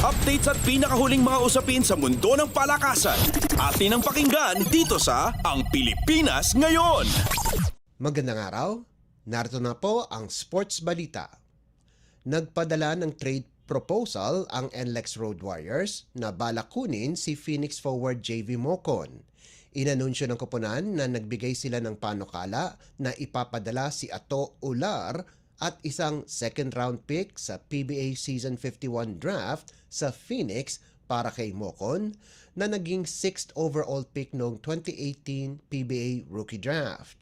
Updates at pinakahuling mga usapin sa mundo ng palakasan. Atin ang pakinggan dito sa Ang Pilipinas Ngayon. Magandang araw, narito na po ang sports balita. Nagpadala ng trade proposal ang NLEX Road Warriors na balak kunin si Phoenix forward JV Mocon. Inanunsyo ng koponan na nagbigay sila ng panukala na ipapadala si Ato Ular at isang second round pick sa PBA Season 51 draft sa Phoenix para kay Mocon na naging 6th overall pick noong 2018 PBA Rookie Draft.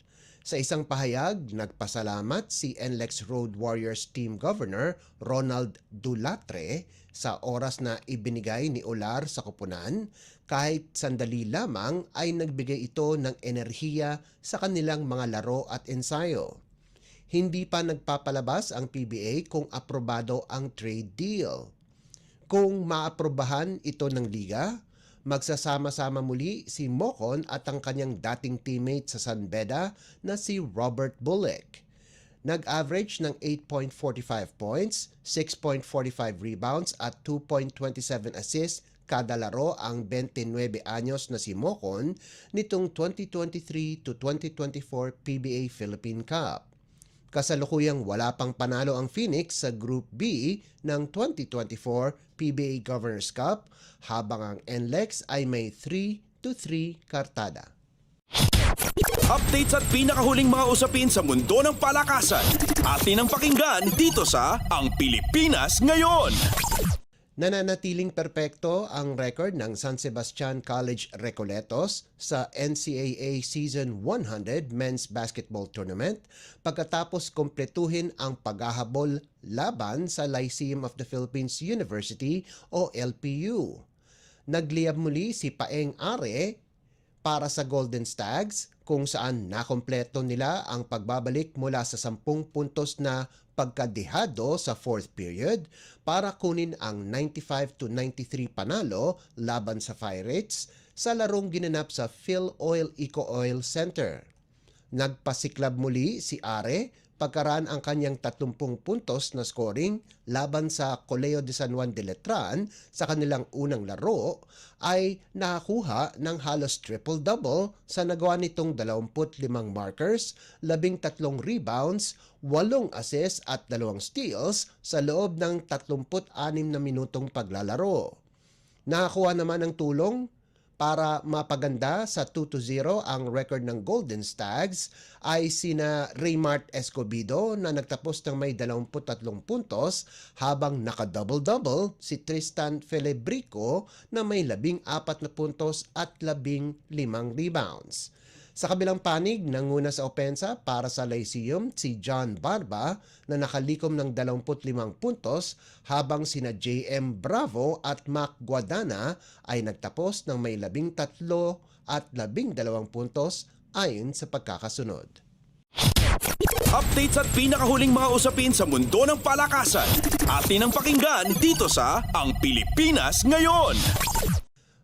Sa isang pahayag, nagpasalamat si NLEX Road Warriors Team Governor Ronald Dulatre sa oras na ibinigay ni Ular sa koponan. Kahit sandali lamang ay nagbigay ito ng enerhiya sa kanilang mga laro at ensayo. Hindi pa nagpapalabas ang PBA kung aprobado ang trade deal. Kung maaprobahan ito ng liga, magsasama-sama muli si Mocon at ang kanyang dating teammate sa San Beda na si Robert Bullock. Nag-average ng 8.45 points, 6.45 rebounds at 2.27 assists kada laro ang 29 anyos na si Mocon nitong 2023 to 2024 PBA Philippine Cup. Kasalukuyang wala pang panalo ang Phoenix sa Group B ng 2024 PBA Governors Cup habang ang NLEX ay may 3-3 kartada. Updates at pinakahuling mga usapin sa mundo ng palakasan. Atin ang pakinggan dito sa Ang Pilipinas Ngayon. Nananatiling perpekto ang record ng San Sebastian College Recoletos sa NCAA Season 100 Men's Basketball Tournament pagkatapos kompletuhin ang paghahabol laban sa Lyceum of the Philippines University o LPU. Nagliyab muli si Paeng Are para sa Golden Stags kung saan nakompleto nila ang pagbabalik mula sa 10 puntos na pagkadehado sa 4th period para kunin ang 95-93 panalo laban sa Pirates sa larong ginanap sa Phil Oil Eco Oil Center. Nagpasiklab muli si Are pagkaraan ang kanyang 30 puntos na scoring laban sa Colegio de San Juan de Letran sa kanilang unang laro ay nakakuha ng halos triple-double sa nagawa nitong 25 markers, 13 rebounds, 8 assists at 2 steals sa loob ng 36 na minutong paglalaro. Nakakuha naman ng tulong para mapaganda sa 2-0 ang record ng Golden Stags ay sina Raymart Escobedo na nagtapos ng may 23 puntos habang naka-double-double si Tristan Felebrico na may 14 na puntos at 15 rebounds. Sa kabilang panig, nanguna sa opensa para sa Lyceum si John Barba na nakalikom ng 25 puntos habang sina JM Bravo at Mac Guadana ay nagtapos ng may 13 at 12 puntos ayon sa pagkakasunod. Updates at pinakahuling mga usapin sa mundo ng palakasan. Atin ang pakinggan dito sa Ang Pilipinas Ngayon.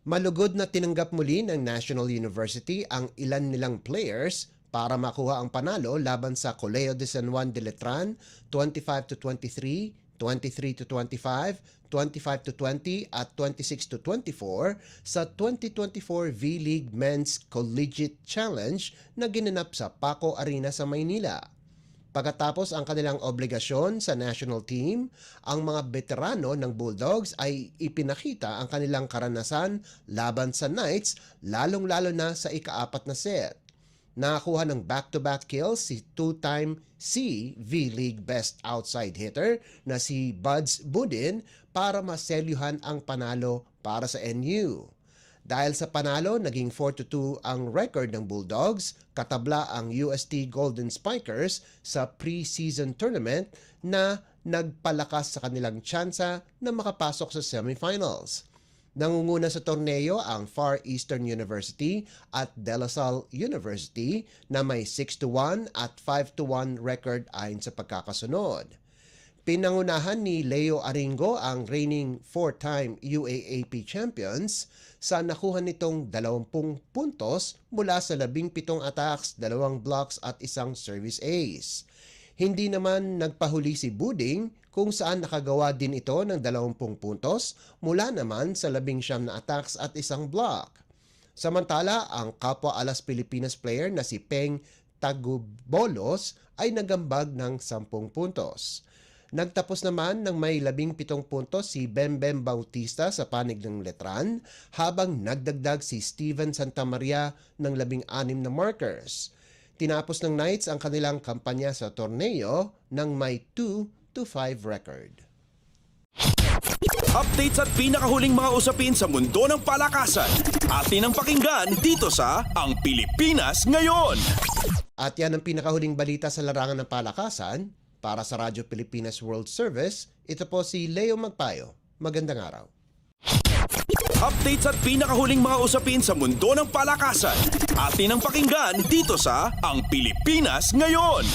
Malugod na tinanggap muli ng National University ang ilan nilang players para makuha ang panalo laban sa Colegio de San Juan de Letran 25-23, 23-25, 25-20 at 26-24 sa 2024 V-League Men's Collegiate Challenge na ginanap sa Paco Arena sa Maynila. Pagkatapos ang kanilang obligasyon sa national team, ang mga veterano ng Bulldogs ay ipinakita ang kanilang karanasan laban sa Knights, lalong-lalo na sa ika-4 na set. Nakakuha ng back-to-back kills si two-time V-League Best Outside Hitter na si Buds Budin para maselyuhan ang panalo para sa NU. Dahil sa panalo, naging 4-2 ang record ng Bulldogs, katabla ang UST Golden Spikers sa pre-season tournament na nagpalakas sa kanilang tsansa na makapasok sa semifinals. Nangunguna sa torneo ang Far Eastern University at De La Salle University na may 6-1 at 5-1 record ayon sa pagkakasunod. Pinangunahan ni Leo Aringo ang reigning 4-time UAAP champions sa nakuha nitong 20 puntos mula sa 17 attacks, 2 blocks at 1 service ace. Hindi naman nagpahuli si Buding kung saan nakagawa din ito ng 20 puntos mula naman sa 19 na attacks at isang block. Samantala, ang kapwa Alas Pilipinas player na si Peng Tagubolos ay nagambag ng 10 puntos. Nagtapos naman ng may 17 puntos si Bembem Bautista sa panig ng Letran, habang nagdagdag si Steven Santamaria ng 16 na markers. Tinapos ng Knights ang kanilang kampanya sa torneo ng may 2-5 record. Updates at pinakahuling mga usapin sa mundo ng palakasan. Atin ang pakinggan dito sa Ang Pilipinas Ngayon. At yan ang pinakahuling balita sa larangan ng palakasan. Para sa Radyo Pilipinas World Service, ito po si Leo Magpayo. Magandang araw. Updates at pinakahuling mga usapin sa mundo ng palakasan. Atin ang pakinggan dito sa Ang Pilipinas Ngayon.